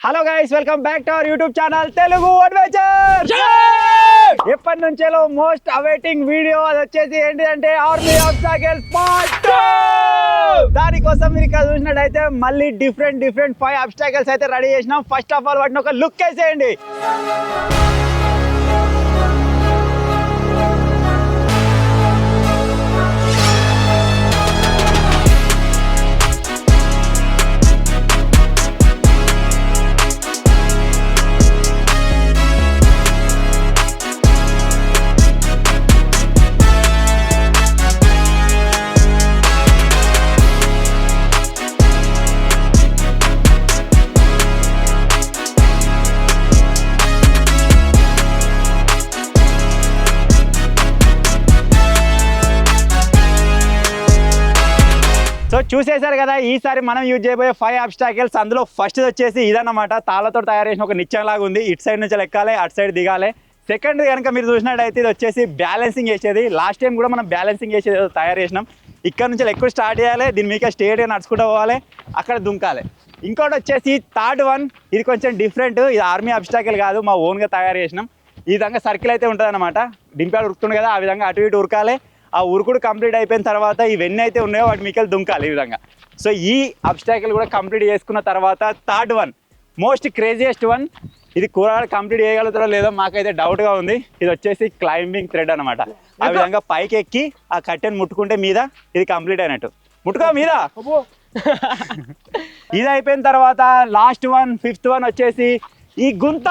Hello guys, welcome back to our YouTube channel Telugu adventure. ఎప్పటి నుంచేలో most awaiting video అది వచ్చేసి ఏంటిదంటే ఆర్మీ ఆబ్స్టాకిల్స్ పార్ట్ 2. దానికోసం మీరు ఇక్కడ చూసినట్టయితే మళ్ళీ డిఫరెంట్ 5 ఆబ్స్టాకిల్స్ అయితే రెడీ చేసినాం. ఫస్ట్ ఆఫ్ ఆల్ వాటిని ఒక లుక్ వేసేయండి. సో చూసేశారు కదా, ఈసారి మనం యూజ్ చేయబోయే 5 ఆబ్స్టాకిల్స్. అందులో ఫస్ట్ వచ్చేసి ఇదన్నమాట, తాళ్ళతో తయారు చేసిన ఒక నిచ్చెన లాగా ఉంది. ఇటు సైడ్ నుంచి ఎక్కాలి, అటు సైడ్ దిగాలి. సెకండ్ కనుక మీరు చూసినట్టయితే ఇది వచ్చేసి బ్యాలెన్సింగ్ చేసేది. లాస్ట్ టైం కూడా మనం బ్యాలెన్సింగ్ చేసేది తయారు చేసినాం. ఇక్కడ నుంచి ఎక్కువ స్టార్ట్ చేయాలి, దీని మీకు స్టేట్గా నడుచుకుంటూ పోవాలి, అక్కడ దుంకాలి. ఇంకోటి వచ్చేసి థర్డ్ వన్, ఇది కొంచెం డిఫరెంట్. ఇది ఆర్మీ ఆబ్స్టాకిల్ కాదు, మా ఓన్గా తయారు చేసినాం. ఈ విధంగా సర్కిల్ అయితే ఉంటుంది అనమాట. డింపాడు ఉరుకుతుంది కదా, ఆ విధంగా అటు ఇటు ఉరకాలి. ఆ ఉరుకుడు కంప్లీట్ అయిపోయిన తర్వాత ఇవన్నీ అయితే ఉన్నాయో వాటి మీకు దుంకాలి ఈ విధంగా. సో ఈ ఆబ్స్టాకిల్ కూడా కంప్లీట్ చేసుకున్న తర్వాత third one, most craziest one. ఇది కూరగాయలు కంప్లీట్ చేయగలుగుతారో లేదో మాకైతే డౌట్గా ఉంది. ఇది వచ్చేసి క్లైంబింగ్ థ్రెడ్ అనమాట. ఆ విధంగా పైకి ఎక్కి ఆ కట్టెను ముట్టుకుంటే మీద ఇది కంప్లీట్ అయినట్టు. ముట్టుకో మీద. ఇది అయిపోయిన తర్వాత లాస్ట్ వన్, ఫిఫ్త్ వన్ వచ్చేసి ఈ గుంత.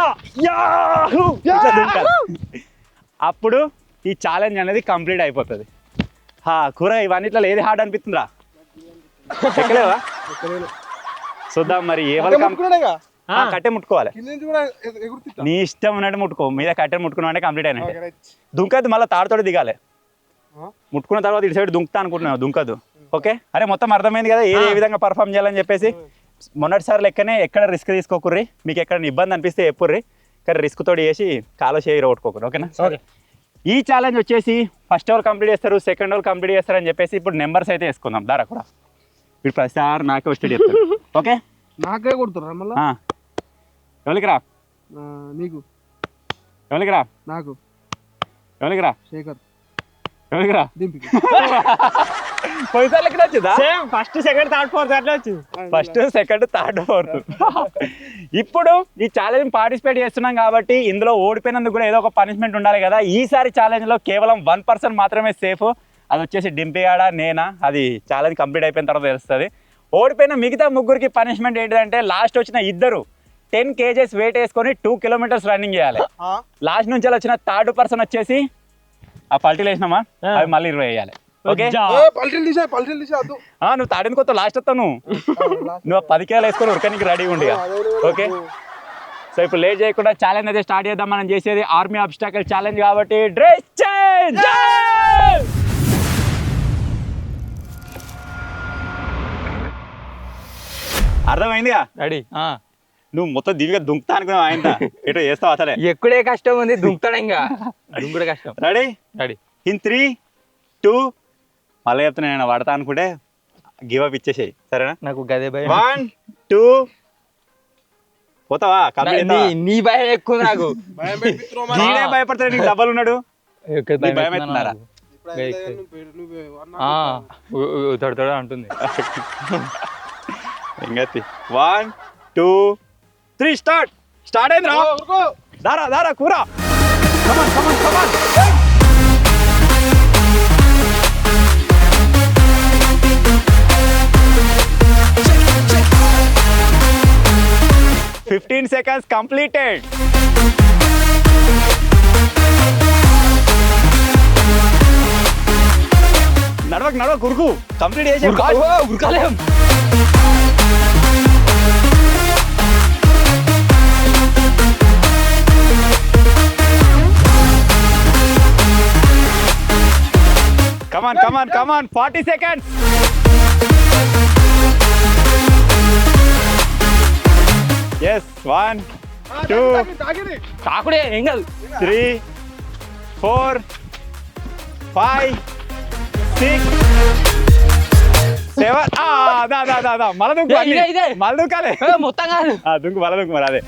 అప్పుడు ఈ ఛాలెంజ్ అనేది కంప్లీట్ అయిపోతుంది. కూర ఇవన్నిట్లో ఏది హార్డ్ అనిపిస్తుందిరా? ఎక్కలేవా? చూద్దాం మరి. కట్టె ముట్టుకోవాలి, నీ ఇష్టం ఉన్నట్టు ముట్టుకో. మీద కట్టె ముట్టుకున్నా అంటే కంప్లీట్ అయినట్టు. దుంకద్దు, మళ్ళీ తాడుతోటి దిగాలి. ముట్టుకున్న తర్వాత ఇటు సైడ్ దుంకుతా అనుకుంటున్నావు, దుంకద్దు. ఓకే, అరే మొత్తం అర్థమైంది కదా ఏ విధంగా పర్ఫామ్ చేయాలని చెప్పేసి. మొన్నటిసారి లెక్కనే ఎక్కడ రిస్క్ తీసుకోకుర్రి. మీకు ఎక్కడ ఇబ్బంది అనిపిస్తే ఎప్పుర్రి, కానీ రిస్క్ తోటి చేసి కాలో చేయి కొట్టుకోకూరు. ఓకేనా? ఈ ఛాలెంజ్ వచ్చేసి ఫస్ట్ ఓవర్ కంప్లీట్ చేస్తారు, సెకండ్ ఓవర్ కంప్లీట్ చేస్తారని చెప్పేసి ఇప్పుడు నెంబర్స్ అయితే వేసుకుందాం. దారా కూడా ఇప్పుడు ప్రతిసారి నాకే వచ్చి చెప్తారు. ఓకే, నాకే కొడుతుర్రా మళ్ళీ. ఎవరికి రా? నీకు. ఎవరికి రా? నాకు. ఎవరికి రా? శేఖర్. ఎవరికి రా? దింపికి. పోయిసార్లకి వచ్చిందా? ఫస్ట్ సెకండ్ థర్డ్ ఫోర్త్ అట్లా వచ్చింది. First second third fourth. ఇప్పుడు ఈ ఛాలెంజ్ పార్టిసిపేట్ చేస్తున్నాం కాబట్టి ఇందులో ఓడిపోయినందుకు కూడా ఏదో ఒక పనిష్మెంట్ ఉండాలి కదా. ఈసారి ఛాలెంజ్లో కేవలం 1% మాత్రమే సేఫ్. అది వచ్చేసి డింపియాడా నేనా, అది ఛాలెంజ్ కంప్లీట్ అయిపోయిన తర్వాత తెలుస్తుంది. ఓడిపోయిన మిగతా ముగ్గురికి పనిష్మెంట్ ఏంటంటే లాస్ట్ వచ్చిన ఇద్దరు 10 kgs వెయిట్ వేసుకొని 2 kilometers రన్నింగ్ చేయాలి. లాస్ట్ నుంచి వచ్చిన థర్డ్ పర్సన్ వచ్చేసి ఆ పల్టీలు వేసినామా అవి మళ్ళీ 20 వేయాలి. ఓకే, నువ్వు తాడిన కొత్త లాస్ట్ వస్తావు. నువ్వు 10 kilos వేసుకొని ఉరకనికి రెడీ ఉండి. ఓకే, సో ఇప్పుడు లేట్ చేయకుండా ఛాలెంజ్ అయితే స్టార్ట్ చేద్దాం. మనం చేసేది ఆర్మీ ఆబ్స్టాకిల్ ఛాలెంజ్ కాబట్టి డ్రెస్ చేంజ్. అర్థమైందిగా? రెడీ? నువ్వు మొత్తం దివిగా దుంకుతా అనుకున్నావు. ఆయన ఎటో చేస్తావు అసలే. ఎక్కడే కష్టం ఉంది, దుంకుతాడు. ఇంకా దుంకుడే కష్టం. రెడీ? రెడీ. ఇన్ 3, 2 మళ్ళీ చెప్తున్నా, నేను పడతా అనుకుంటే గివ్ అప్ ఇచ్చేసేయి, సరేనా? నాకు గదే భయం. 1, 2 పోతావా? నీ భయం ఎక్కువ. నాకు నేనే భయపడతాడు, నీకు డబ్బులు ఉన్నాడు. భయం అవుతున్నారా? తొడ అంటుంది. ఇంకతి 1, 2, 3 స్టార్ట్ అయింది రా. దారా దారా కూర. కమాన్ కమాన్ కమాన్. 15 seconds completed. నడవకు ఉరుకు. కంప్లీట్ చేసి ఉరకాలేం. Come on, 40 seconds. Yes, 1, 2, కాకుడే ఏం కాదు. 3, 4, 5, 6, 7 మళ్ళా దుంకు ఇదే. మళ్ళీ దుంకాలే మొత్తం కాదు దుంకు మళ్ళా దుంకు మరి అదే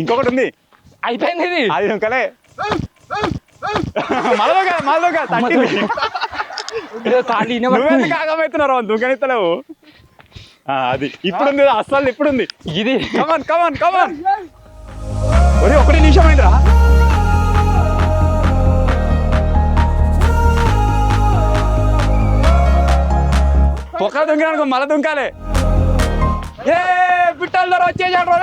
ఇంకొకటి ఉంది అయిపోయింది ఇది అది దుంకలే మళ్ళీ తట్టింది కాళ్ళు నువ్వెందుకు ఆగమవుతున్నావు దుంకనిస్తలేవు అది ఇప్పుడుంది అస్సలు ఇప్పుడుంది ఇది కమాన్ ఒరే ఒకటి నిమిషం అయిందిరా పొక్క దుంకినానుకో మళ్ళా దుంకాలే ఏ పిట్టల ధర వచ్చేసాడు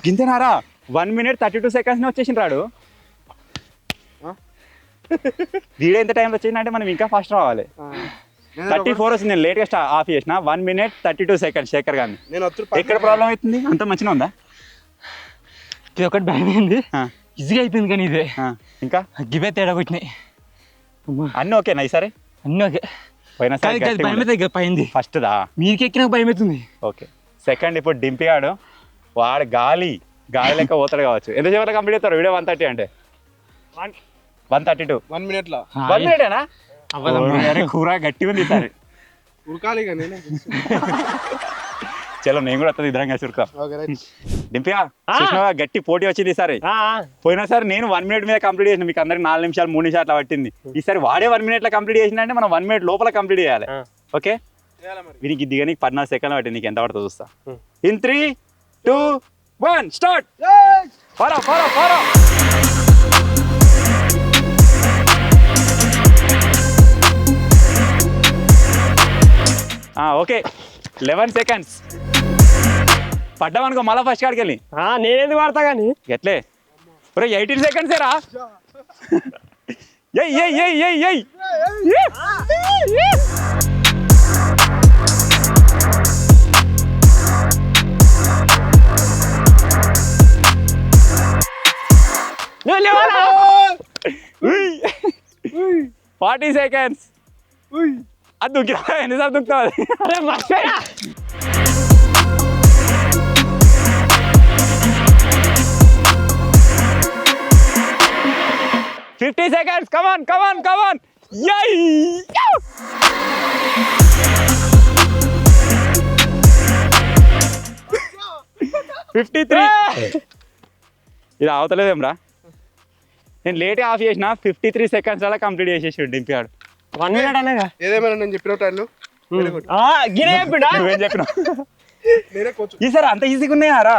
గింతనారా 1 minute 32 seconds వచ్చేసిన రాడు వీడియో ఎంత టైంలో వచ్చిందంటే మనం ఇంకా ఫాస్ట్ రావాలి 34 వచ్చింది నేను లేట్గా ఆఫ్ చేసిన 1 minute 32 seconds శేఖర్ గారిని ఎక్కడ ప్రాబ్లం అవుతుంది అంత మంచిగా ఉందా ఇది ఒకటి భయం అయింది ఈజీగా అయిపోయింది కానీ ఇదే ఇంకా గివే తేడా కొట్టినాయి అన్నీ ఓకేనా ఈసారి అన్నీ ఓకే పోయినా భయం అయితే పైంది ఫస్ట్ దా మీరికి ఎక్కినాక భయం అవుతుంది ఓకే సెకండ్ ఇప్పుడు డింపిగాడు వాడు గాలి లెక్క పోతాడు కావచ్చు ఎంత సేపట్లో కంప్లీట్ అవుతారు వీడియో 130 అంటే 132 1 minute లో 1 minute కూర గట్టిగా ఉంది ఈసారి ఉరకాలి చలో నేను కూడా వస్తుంది ఇద్దరంగా చురుకా డింపిగా చూసినావా గట్టి పోటీ వచ్చింది ఈసారి పోయినసారి నేను 1 minute మీద కంప్లీట్ చేసిన మీకు అందరికి 4 నిమిషాలు 3 నిమిషాలు అట్లా పట్టింది ఈసారి వాడే 1 minute లో కంప్లీట్ చేసిన అంటే మనం 1 minute లోపల కంప్లీట్ చేయాలి ఓకే వీనికి దిగనికి 14 సెకండ్లు పట్టింది నీకు ఎంత పడుతుంది చూస్తా in 3 2 1 start follow okay 11 seconds పడ్డామనుకో మళ్ళీ ఫస్ట్ కాడికి వెళ్ళి నేనేది వాడతా కానీ ఎట్లే ఒరే 18 seconds ఏరా ఏయ్ 40 seconds అది దుక్కిరా ఎన్నిసార్లు దుక్కుతావు అరే మర్చిపోయా 50 seconds come on yay 53 ఇది అవతలేదేమ్రా నేను లేట్ ఆఫ్ చేసిన 53 seconds అలా కంప్లీట్ చేసేసి డింపాడు 1 minute అనేగా ఏదేమైనా నేను చెప్పిన టైంలో నువ్వేం చెప్పినావు ఈసారి అంత ఈజీగా ఉన్నాయారా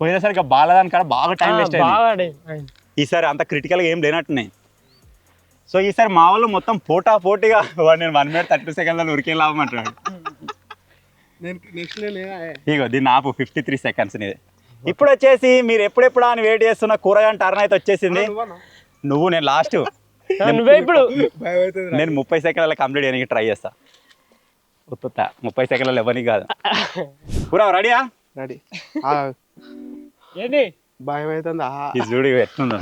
పోయినసరికి బాలదాని కాడ బాగా టైం వేస్ట్ అయింది ఈసారి అంత క్రిటికల్గా ఏం లేనట్టున్నాయి సో ఈసారి మా వాళ్ళు మొత్తం పోటీగా నేను 1 minute 30 seconds ఉరికేం లాభమంటున్నాడు ఇగో దీన్ని ఆపు 53 seconds ఇది ఇప్పుడు వచ్చేసి మీరు ఎప్పుడెప్పుడు అని వెయిట్ చేస్తున్న కూరగాయల టర్న్ అయితే వచ్చేసింది నువ్వు నేను లాస్ట్ ఇప్పుడు నేను 30 seconds కంప్లీట్ చేయడానికి ట్రై చేస్తా 30 seconds ఇవ్వని కాదు పూరా రెడీయా రెడీ ఏంటి భయం అవుతుంది ఇది చూడు ఎట్లున్నా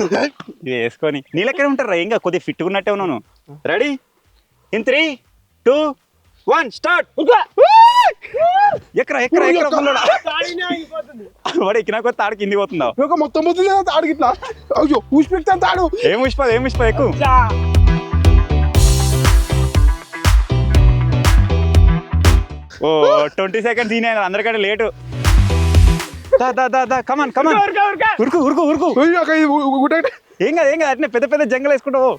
ఇది వేసుకొని నీ లెక్కనే ఉంటారు ఇంకా కొద్దిగా ఫిట్గా ఉన్నట్టే ఉన్నాను రెడీ ఇన్ 3 2 1 స్టార్ట్ ఎక్కరా వాడు ఎక్కినా కొత్త తాడు కింది పోతున్నావు మొత్తం పోతుంది తాడు ఇట్లా అయ్యో ఊసిపెడతాను తాడు ఏం ఊసిపోదు ఎక్కువ ఓ 20 seconds ఈయన అందరికంటే లేటు కమాన్ ఉరుకు ఏం కాదు అట్నే పెద్ద జంగల్ వేసుకుంటావు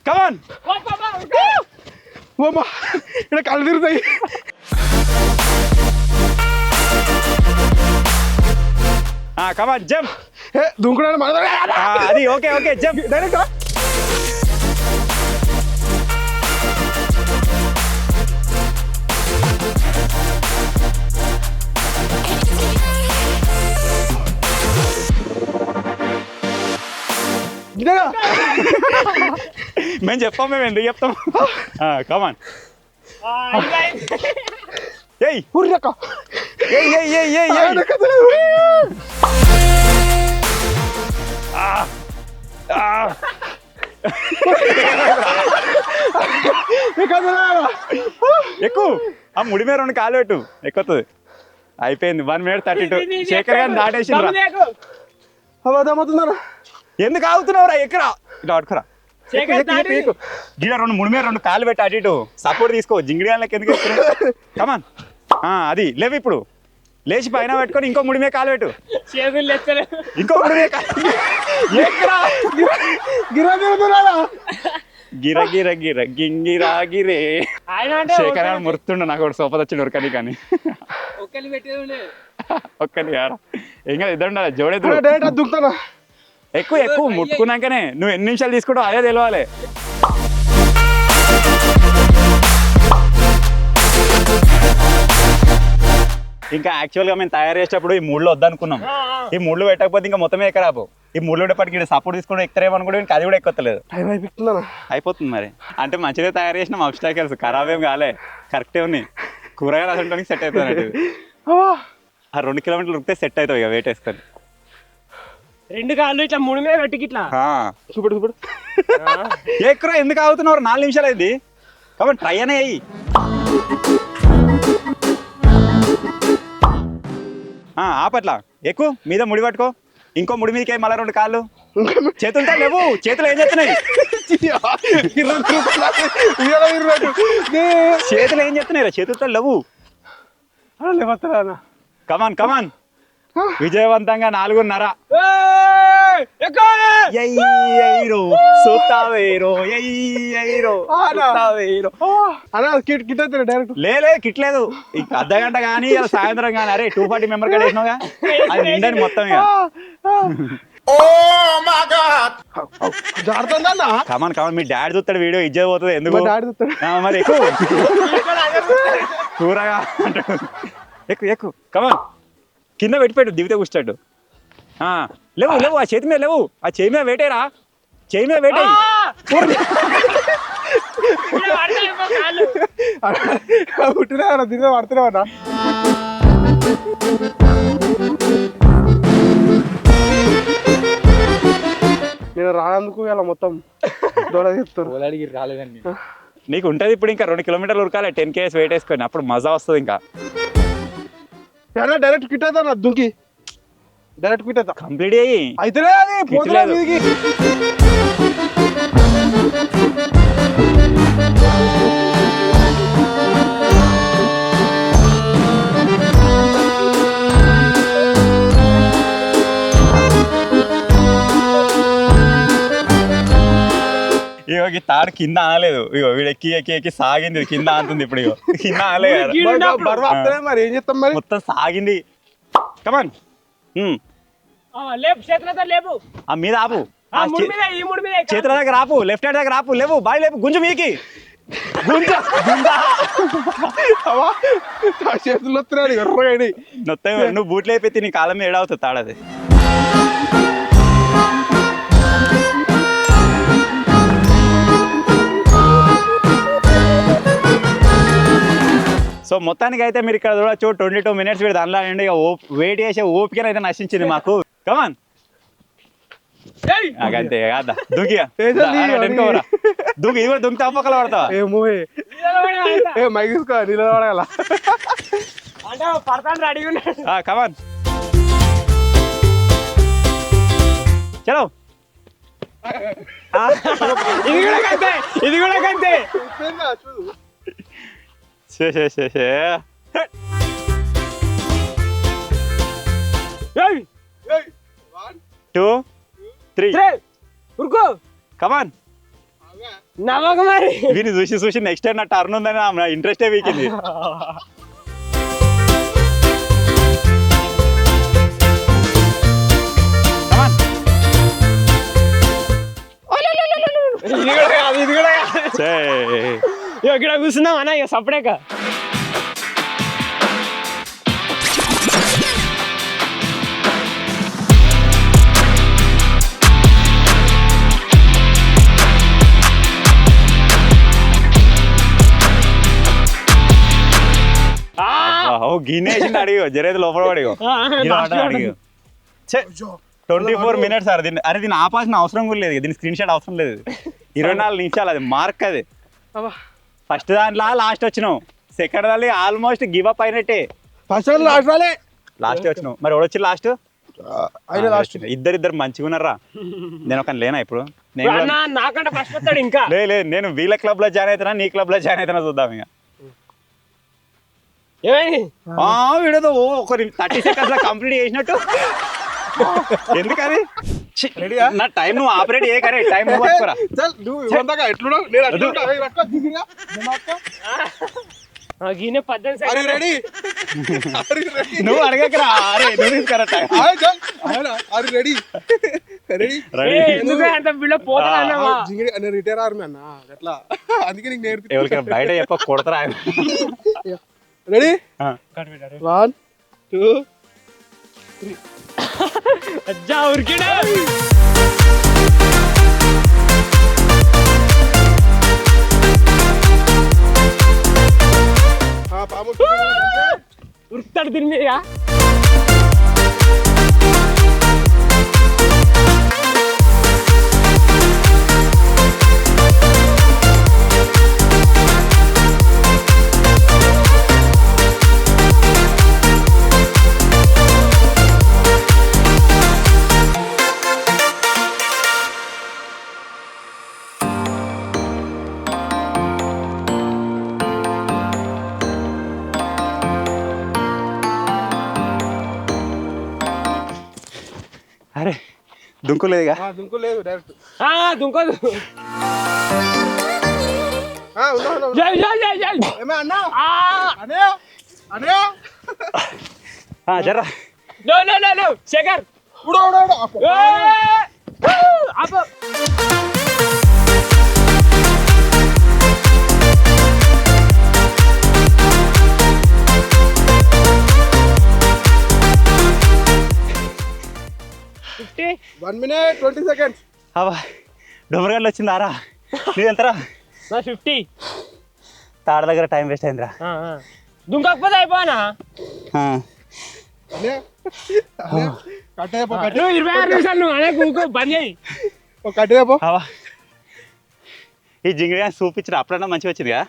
కమాన్ ఇక్కడ కళ్ళు తిరుగుతాయి కమాన్ జంప్ దుంకున్నాను అది ఓకే జంప్ డైరెక్ట్ మేము చెప్పాం మేము ఎందుకు చెప్తాం కమాన్ ఏయ్ ఉర్రక ఏయ్ ఏయ్ ఏయ్ ఏయ్ ఏయ్ ఎక్కువ ఆ ముడి మీద 2 కాలు పెట్టు ఎక్కుతుంది అయిపోయింది 1 minute 32 శేఖర్ గారిని దాటేసిండ్రా అబద్ధమవుతున్నారా ఎందుకు ఆగుతున్నావురా ఎక్కరా ఇట్లా పట్టుకురా గిడ 3 మీద 2 కాలు పెట్టి అటు ఇటు సపోర్ట్ తీసుకో జింగిడి గాళ్ళకి ఎందుకు ఎక్కుతున్నావు కమాన్ అది లేవు ఇప్పుడు లేచి పైన పెట్టుకొని ఇంకో ముడి మీద కాలు పెట్టు ఇంకో ముడి మీద ఎక్కరా గిర గిర గిర గింగిరా గిరే శేఖర్ గారు మురుతుండ నాకు ఒకటి సోప వచ్చిండు ఉరకని కానీ ఒక్కని కారా ఇంకా ఇద్దరు ఉండాలి జోడెద్దు దుక్కుతానా ఎక్కువ ముట్టుకున్నాకనే నువ్వు ఎన్ని నిమిషాలు తీసుకుంటావు అదే తెలియాలి ఇంకా యాక్చువల్గా మేము తయారు చేసేటప్పుడు ఈ మూడులో వద్దనుకున్నాం ఈ మూడులో పెట్టకపోతే ఇంకా మొత్తమే ఎక్కరాపు ఈ మూడులో పెట్టేపటికి సపోర్ట్ తీసుకుంటే ఎక్కుతారేమో కూడా అది కూడా ఎక్కుతలేదు అయిపోతుంది మరి అంటే మంచిగా తయారు చేసినాం అబ్స్టాకిల్స్ ఖరాబ్ ఏం కాలే కరెక్టే ఉన్నాయి కూరగాయలు అసలు సెట్ అవుతుంది ఆ 2 కిలోమీటర్లు ఉరికితే సెట్ అవుతావు ఇక వెయిట్ వేసుకొని 2 కాళ్ళు ఇట్లా 3 మీద పెట్టుకి ఇట్లా చూపడు ఎక్కువ ఎందుకు ఆగుతున్నారు 4 నిమిషాలు అయింది కాబట్టి ట్రై అనే అయ్యి ఆపట్లా ఎక్కువ మీద ముడి పట్టుకో ఇంకో ముడి మీదకే మళ్ళీ 2 కాళ్ళు చేతులతో లేవు చేతులు ఏం చేస్తున్నాయి చేతులు ఏం చేస్తున్నాయి చేతులతో లేవు కమాన్ కమాన్ విజయవంతంగా 4:30 లేలే కిట్లేదు అర్ధగంట కానీ ఇలా సాయంత్రం కానీ అరే 240 మెంబర్ కాడ వేసినావుగా అది నిండని మొత్తం ఇక కమాన్ కమాన్ మీ డాడీ చూస్తాడు వీడియో ఇజ్జత్ పోతుంది ఎందుకు మరి ఎక్కువ కూరగా అంటాడు ఎక్కువ కమాన్ కింద పెట్టిపెట్టు దిగితే కూర్చాడు లేవు ఆ చేతి మీద లేవు ఆ చేయి మీద వేటేరా చేయి మీద వేటే పడుతున్నావా నేను రానందుకు ఇలా మొత్తం రాలేదండి నీకు ఉంటుంది ఇప్పుడు ఇంకా 2 కిలోమీటర్లు ఉరకాలి 10 km వెయిట్ వేసుకొని అప్పుడు మజా వస్తుంది ఇంకా డైరెక్ట్ క్విట్ అవుతా దుంకి డైరెక్ట్ క్విట్ అవుతా కంప్లీట్ అయ్యి అయితేనే అది పోతులేదు ఇగో తాడు కింద ఆనలేదు ఇగో వీడు ఎక్కి ఎక్కి ఎక్కి సాగింది కింద ఆనుతుంది ఇప్పుడు ఇగో కింద ఆనలేదు మరి ఏం చేస్తాం మరి మొత్తం సాగింది కమాన్ ఆ మీద ఆపు చేతుల దగ్గర ఆపు లెఫ్ట్ హ్యాండ్ దగ్గర ఆపు లేవు బాయ్ లేపు గుంజు మీకి చేతులు వస్తున్నాడు ఎర్రగాడి మొత్తం నువ్వు బూట్లు అయిపోతే నీ కాలం మీద ఏడవుతుంది తాడది సో మొత్తానికి అయితే మీరు ఇక్కడ చూడొచ్చు 22 minutes వీడు దానిలో అండి వెయిట్ చేసే ఓపిక అయితే నశించింది మాకు కమాన్ అంతే కాదా దూకిగా దూకి ఇది కూడా దుంకి తప్పకల పడతావా మైక్ తీసుకో నిలబడాల కమాన్ చలో ఇది కూడా కంతే టూ త్రీ ఉరుకో కమాన్ నవ్వక మరి వీని చూసి నెక్స్ట్ టైం నా టర్న్ ఉందని నా ఇంట్రెస్టే వీకింది ఇది కూడా ఇక్కడ కూర్చున్నాం అన్న ఇక సపరేక గిన్నేసి అడిగో జరేది లోపల పడిగో అడిగో 24 minutes సార్ దీన్ని అరే దీన్ని ఆపాల్సిన అవసరం కూడా లేదు దీని స్క్రీన్ షాట్ అవసరం లేదు 24 నిమిషాలు అది మార్క్ అది ఫస్ట్ దాంట్లో లాస్ట్ వచ్చినావు సెకండ్ దాన్ని ఆల్మోస్ట్ గివ్ అప్ అయినట్టే ఫస్ట్ లాస్ట్ వచ్చినావు మరి ఎవడొచ్చి లాస్ట్ ఇద్దరు మంచిగా ఉన్నారా నేను ఒక లేనా ఇప్పుడు నాకంటే ఫస్ట్ వస్తాడు ఇంకా లేదు నేను వీళ్ళ క్లబ్ లో జాయిన్ అవుతున్నా నీ క్లబ్ లో జాయిన్ అవుతున్నా చూద్దాం ఇక వీడియోతో ఒక 30 seconds లో కంప్లీట్ చేసినట్టు ఎందుకని నా టైం నువ్వు ఆపరేట్ చేయకరే టైం నువ్వు పట్టుకోరా నువ్వు అడగకరా అరే నువ్వు తీసుకురా రిటైర్ ఆర్మీ అన్న అట్లా అందుకే నీకు నేర్పి ఎవరికైనా బయట చెప్ప కొడతారా రెడీ 1 2 3 అజ్జా ఉరికిడా ఉరుకుతాడు దీని మీద అరే దుంకులేదుగా దుంకు లేదు direct దుంకోదు జర్రా Shekhar One minute 20 seconds. అవా డొమరగడ్లు వచ్చిందారా నీదెంతరా నా 50 తాడ దగ్గర టైం వేస్ట్ అయిందిరా దుంకకపోతే అయిపోనా కట్టేపో 26 నిమిషాలు నువ్వు అనే కూకో బంద్ చేయి కట్టేపో అవా ఈ జింగిడి చూపించిన అప్పుడన్నా మంచిగా వచ్చిందిగా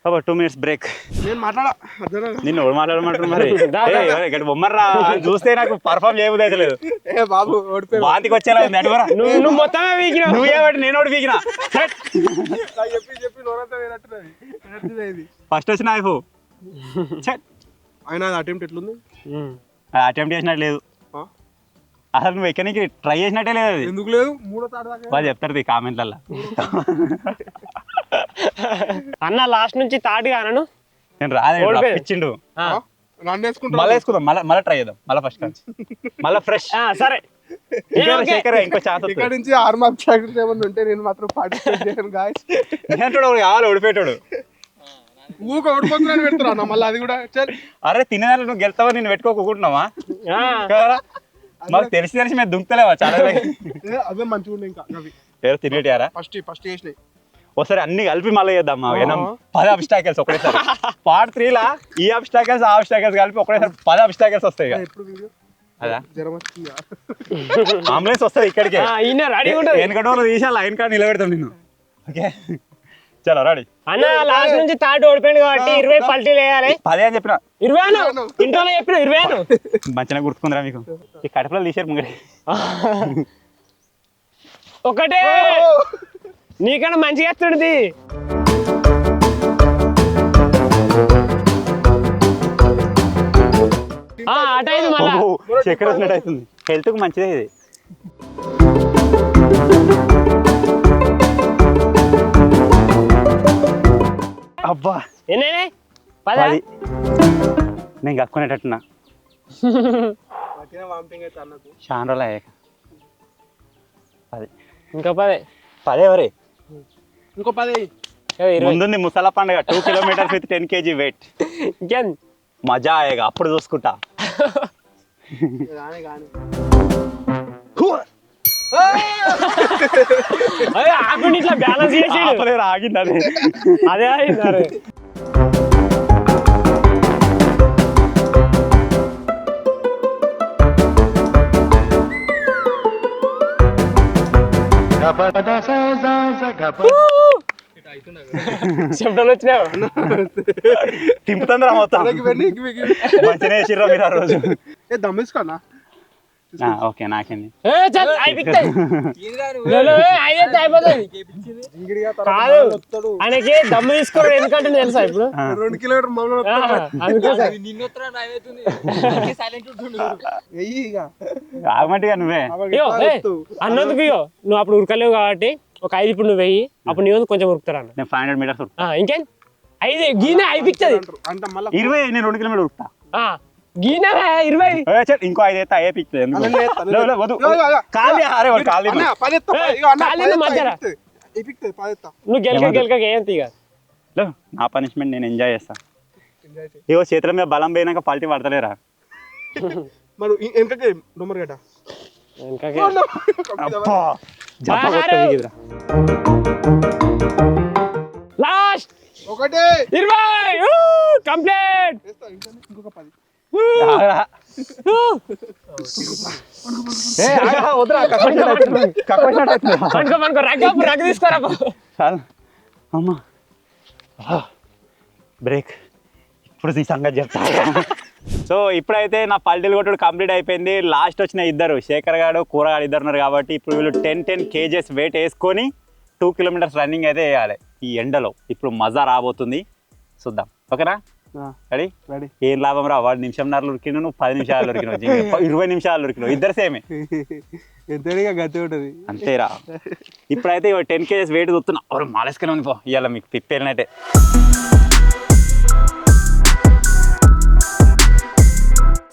బాబా 2 minutes బ్రేక్ నేను మాట్లాడా నిన్ను ఎవరు మాట్లాడమంటారు మరి ఇక్కడ బొమ్మర్రా చూస్తే నాకు పర్ఫామ్ చేయబుద్ధి అయితే లేదు బాబు వాంతికి వచ్చేలా ఉంది అటువరా నువ్వు మొత్తమే వీకినా నువ్వు ఏమంటే నేను ఒకటి వీకినా ఫస్ట్ వచ్చిన అయిపో అయినా అటెంప్ట్ ఎట్లుంది అటెంప్ట్ చేసినట్టు లేదు అసలు నువ్వు ఎక్కడికి ట్రై చేసినట్టే లేదు అది ఎందుకు లేదు మూడో తాడు దాకా వాళ్ళు చెప్తారు కామెంట్లలో అన్న లాస్ట్ నుంచి తాటిగా అన్నను నేను రాలేదు ఇచ్చిండు నన్ను వేసుకుంటా మళ్ళీ వేసుకుందాం మళ్ళీ ట్రై చేద్దాం మళ్ళీ ఫస్ట్ నుంచి మళ్ళీ ఫ్రెష్ సరే శేఖర్ ఇంకో ఛాన్స్ ఇక్కడ నుంచి ఆర్మాప్ జాకెట్స్ ఏమన్నా ఉంటే నేను మాత్రం పార్టిసిపేట్ చేయను గాయస్ నేను కావాలి ఓడిపోయాడు ఊక ఓడిపోతున్నాను పెడుతున్నా మళ్ళీ అది కూడా అరే తినేదాన్ని నువ్వు గెలుతావా నేను పెట్టుకోకుంటున్నావా కదా మాకు తెలిసి మేము దుంకుతలేవా చాలా అవే మంచిగా ఉండే ఇంకా ఎవరు తినేటారా ఫస్ట్ చేసినాయి ఒకసారి అన్ని కలిపి మళ్ళీ చేద్దాం 10 అబ్స్టాకిల్స్ ఒకటేసారి పార్ట్ 3 లా ఈ అబ్స్టాకిల్స్ ఆ అబ్స్టాకిల్స్ కలిపి ఒకటేసారి 10 అబ్స్టాకిల్స్ వస్తాయి అదా అంబులెన్స్ వస్తుంది ఇక్కడికి వెనకటోళ్ళు తీసా లైన్ కార్డ్ నిలబెడతాం నిన్ను ఓకే చలో రెడీ అన్న లాస్ట్ నుంచి తాటి ఓడిపోయింది కాబట్టి 20 పల్టీలు వేయాలి 10 అని చెప్పిన 20 ఇంట్లో చెప్పిన 20 మంచిగా గుర్తుకుందిరా మీకు ఈ కడపలో తీసారు ముంగడి ఒకటే నీకన్నా మంచిగా ఎత్తుడిది అటు అయింది మళ్ళా చక్కెర వచ్చినట్టు అవుతుంది హెల్త్కి మంచిదే ఇది అబ్బా ఎన్నే 10 నేను కక్కునేటట్టున్నా చాలా రోజులు అయ్యాక 10 ఇంకా 10 ఎవరే ఇంకో 10 ముందుంది ముసలా పండుగ 2 kilometers విత్ 10 kg వెయిట్ ఇంకేం మజా అయ్యేగా అప్పుడు చూసుకుంటా అదే ఆకుండా ఇట్లా బ్యాలెన్స్ చేసి ఆగింది అదే అదే చెమటలు వచ్చినావు. తింపుతుందిరా మొత్తం మంచిగా వేసిర్రా మీరు ఆ రోజు. దమ్మేసుకోనా ఓకే నాకేంది కాదు ఆయనకి దమ్ము తీసుకోవడం ఎందుకంటే తెలుసా ఇప్పుడు 2 కిలోమీటర్ ఆగమంటిగా నువ్వే అన్నందుకు ఇగో నువ్వు అప్పుడు ఉరకలేవు కాబట్టి ఒక 5 ఇప్పుడు నువ్వు వెయ్యి అప్పుడు నీ కొంచెం ఉరుకుతారా అన్న. నేను 500 మీటర్స్ ఇంకేం 5 గీనే అయిపించదు 20 నేను 2 కిలోమీటర్ ఉరుకుతా గీనే 20 ఇంకో 5 అయితే అయ్యే పిక్తుంది నువ్వు గెలక ఏం తీగ నా పనిష్మెంట్ నేను ఎంజాయ్ చేస్తా. ఇగో చేతుల మీద బలం పోయినాక పల్టీ పడతలేరా మరి వెనకకి డొమ్మరగడ్డ లాస్ట్ 1 20 కంప్లీట్. ఇంకొక 10 తీసుకోరా అమ్మా బ్రేక్ ఇప్పుడు ఈ సంగతి చెప్తా. సో ఇప్పుడైతే నా పల్టీలు కొట్టుడు కంప్లీట్ అయిపోయింది. లాస్ట్ వచ్చిన ఇద్దరు శేఖర్ గారు కూరగాడు ఇద్దరు ఉన్నారు కాబట్టి ఇప్పుడు వీళ్ళు 10 kgs వెయిట్ వేసుకొని 2 kilometers రన్నింగ్ అయితే వేయాలి ఈ ఎండలో. ఇప్పుడు మజా రాబోతుంది చూద్దాం. ఓకేనా రెడీ రెడీ. ఏం లాభం రా వాడు నిమిషంన్నరలు ఉరికిన నువ్వు 10 నిమిషాలు ఉరికినావు 20 నిమిషాలు ఉరికినావు ఇద్దరు సేమే ఎంతగా గతి ఉంటుంది అంతేరా. ఇప్పుడైతే 10 kgs వెయిట్ చూస్తున్నా ఎవరు మాలేసుకుని ఉంది పో ఇవాళ మీకు పిప్పేళ్ళనైతే.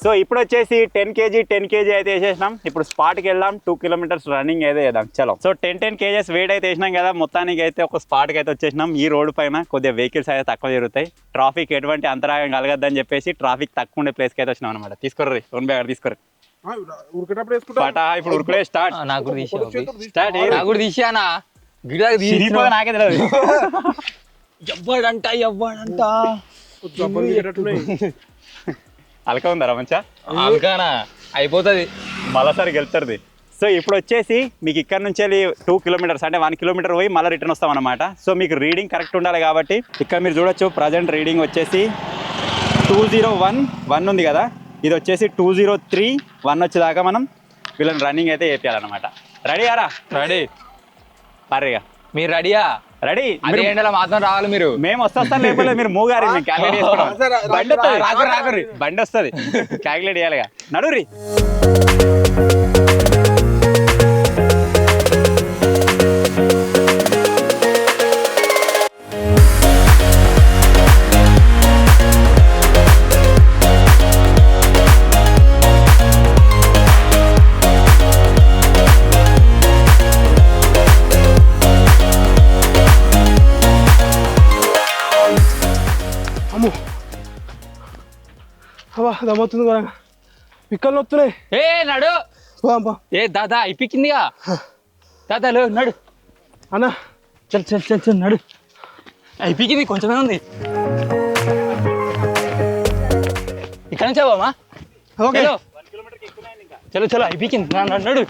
సో ఇప్పుడు వచ్చేసి 10 kg అయితే వేసేసినాం. ఇప్పుడు స్పాట్కి వెళ్దాం 2 kilometers రన్నింగ్ అయితే వేద్దాం చలో. సో 10 kgs వెయిట్ అయితే వేసినాం కదా మొత్తానికి అయితే ఒక స్పాట్కి అయితే వచ్చేసినాం. ఈ రోడ్డు పైన కొద్దిగా వెహికల్స్ అయితే తక్కువ జరుగుతాయి, ట్రాఫిక్ ఎటువంటి అంతరాయం కలగద్దని చెప్పేసి ట్రాఫిక్ తక్కువ ఉండే ప్లేస్కి అయితే వచ్చినాం అనమాట. తీసుకోర్రి ఓన్ బ్యాగ్ తీసుకోర్రి పటా. ఇప్పుడు ఉరుకుడే స్టార్ట్. నాకు తీసానా నాకే తెలియదు ఎవ్వడంట అలక ఉందారా మంచిగా అల్కానా అయిపోతుంది మళ్ళీసారి గెలుతుంది. సో ఇప్పుడు వచ్చేసి మీకు ఇక్కడ నుంచి వెళ్ళి 2 kilometers అంటే 1 kilometer పోయి మళ్ళీ రిటర్న్ వస్తాం అనమాట. సో మీకు రీడింగ్ కరెక్ట్ ఉండాలి కాబట్టి ఇక్కడ మీరు చూడొచ్చు ప్రజెంట్ రీడింగ్ వచ్చేసి 201 ఉంది కదా, ఇది వచ్చేసి 203 వచ్చేదాకా మనం వీళ్ళని రన్నింగ్ అయితే వేయాలన్నమాట. రెడీ అరా? రెడీ. పర్రిగా మీరు రెడీయా? రెడీ. అదే ఎండలో మాత్రం రావాలి మీరు. మేము వస్తాం లేకపోతే మీరు మూగారి క్యాలిక్యులేట్ చేసుకోవాలి. బండి వస్తుంది క్యాలిక్యులేట్ చేయాలిగా. నడురి. దమ్మవుతుంది కదా పిక్కలు వస్తున్నాయి. ఏ నడు ఏ దాదా అయిపోయిందిగా దాదా నడు అన్నా. చల్ నడు అయిపోయింది కొంచెమే ఉంది. ఇక్కడ నుంచే బామా. ఓకే చలో అయిపోయింది నడు.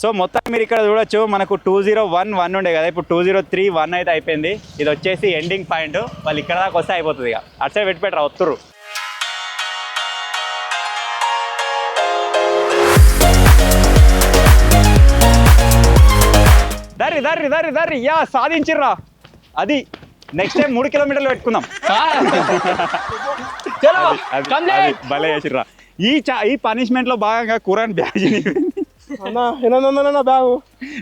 సో మొత్తం మీరు ఇక్కడ చూడొచ్చు మనకు 201 ఉండే కదా, ఇప్పుడు 203 అయితే అయిపోయింది. ఇది వచ్చేసి ఎండింగ్ పాయింట్. వాళ్ళు ఇక్కడ దాకా వస్తే అయిపోతుంది. ఇక అటు సైడ్ పెట్టిపెట్టరా వస్తుర్రు. దర్రి యా సాధించిర్రా. అది నెక్స్ట్ టైం 3 kilometers పెట్టుకుందాం. భలే చేసిర్రా. ఈ పనిష్మెంట్ లో భాగంగా కూరని బ్యాగ్ 800 బ్యాగు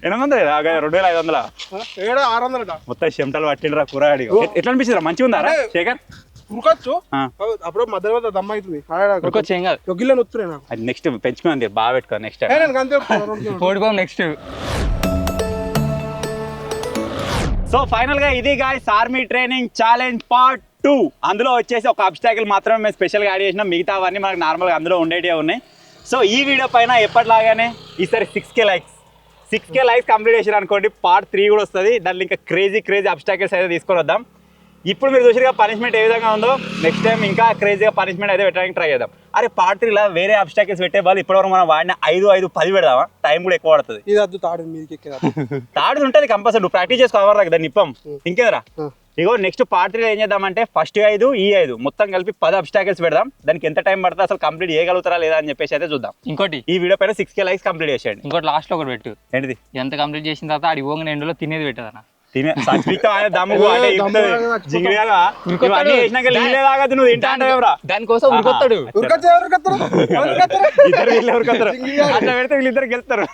800 2500 600 మొత్తం చెమటలు పట్టిండ్రా కూరగాడి. ఎట్లా అనిపిస్తుందిరా? మంచిగా ఉందా శేఖర్? ఉరకొచ్చు అప్పుడు మధ్య మధ్య దమ్మ అవుతుంది. గిల్లె నొత్తున్నాయి నాకు. అది నెక్స్ట్ పెంచుకుంది బాగా పెట్టుకో నెక్స్ట్ ఓడిపోం నెక్స్ట్. సో ఫైనల్ గా ఇది guys army training challenge part 2 అందులో వచ్చేసి ఒక అబ్స్టాకిల్ మాత్రమే మేము స్పెషల్గా యాడ్ చేసినాం, మిగతా అవన్నీ మనకు నార్మల్గా అందులో ఉండేటివే ఉన్నాయి. సో ఈ వీడియో పైన ఎప్పటిలాగానే ఈసారి 6K లైక్స్ కంప్లీట్ చేసారు అనుకోండి, పార్ట్ 3 కూడా వస్తుంది. దాంట్లో ఇంకా క్రేజీ అబ్స్టాకిల్స్ అయితే తీసుకొని వద్దాం. ఇప్పుడు మీరు చూసిగా పనిష్మెంట్ ఏ విధంగా ఉందో, నెక్స్ట్ టైం ఇంకా క్రేజీగా పనిష్మెంట్ అయితే పెట్టడానికి ట్రై చేద్దాం. అరే పార్ట్ 3లో వేరే అబ్స్టాకిల్స్ పెట్టే వాళ్ళు ఇప్పటివరకు మనం వాడిన 5 పెడదామా, టైం కూడా ఎక్కువ పడుతుంది. ఇది వద్దు, తాడు మీదకి ఎక్కేదా తాడు ఉంటుంది కంపల్సరీ, నువ్వు ప్రాక్టీస్ చేసుకోవాలి దాన్ని నిప్పం ఇంకేదరా. ఇగో నెక్స్ట్ పార్ట్ 3 ఏం చేద్దామంటే ఫస్ట్ 5 ఈ 5 మొత్తం కలిపి 10 అబ్స్టాకిల్స్ పెడదాం. దానికి ఎంత టైం పడుతుంది, అసలు కంప్లీట్ చేయగలుగుతారా లేదా అని చెప్పేసి అయితే చూద్దాం. ఇంకోటి ఈ వీడియో పైన 6K లైక్స్ కంప్లీట్ చేసేయండి. ఇంకోటి లాస్ట్ లో ఒకటి పెట్టు, ఏంటిది? ఎంత కంప్లీట్ చేసిన తర్వాత అడిగి పోగానే ఎండులో తినేది పెట్టదన్న. తినే సచ్చిపిస్తాం ఆయన దమ్ముకు అంటే జింగిగా ఇవన్నీ చేసినాక నీళ్ళే తాగదు, నువ్వు తింటా అంటే ఎవరా దానికోసం ఉరికొత్తాడు. ఇద్దరు వీళ్ళు ఎవరికొస్తారు అట్లా పెడితే వీళ్ళిద్దరు గెలుస్తారు,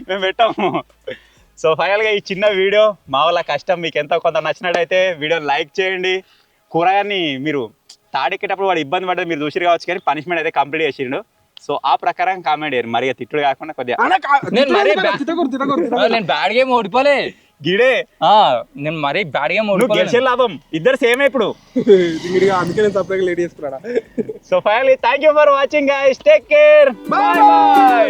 మేము పెట్టాము. సో ఫైనల్గా ఈ చిన్న వీడియో మా వాళ్ళ కష్టం మీకు ఎంతో కొంత నచ్చినట్టయితే వీడియో లైక్ చేయండి. కూరగాయని మీరు తాడెక్కేటప్పుడు వాడు ఇబ్బంది పడ్డది మీరు చూసిరు కావచ్చు, కానీ పనిష్మెంట్ అయితే కంప్లీట్ చేసిండు. సో ఆ ప్రకారం కామెంట్ చేయరు, మరి తిట్టుడు కాకుండా కొద్దిగా. నేను బ్యాడ్ గేమ్ ఓడిపోలే గిడే, నేను మరీ బ్యాడ్ గేమ్ నువ్వు గెలిచే లాభం, ఇద్దరు సేమే ఇప్పుడు. అందుకే నేను సపరేట్ లేట్ చేసుకున్నాడా. So finally thank you for watching guys, take care, bye by.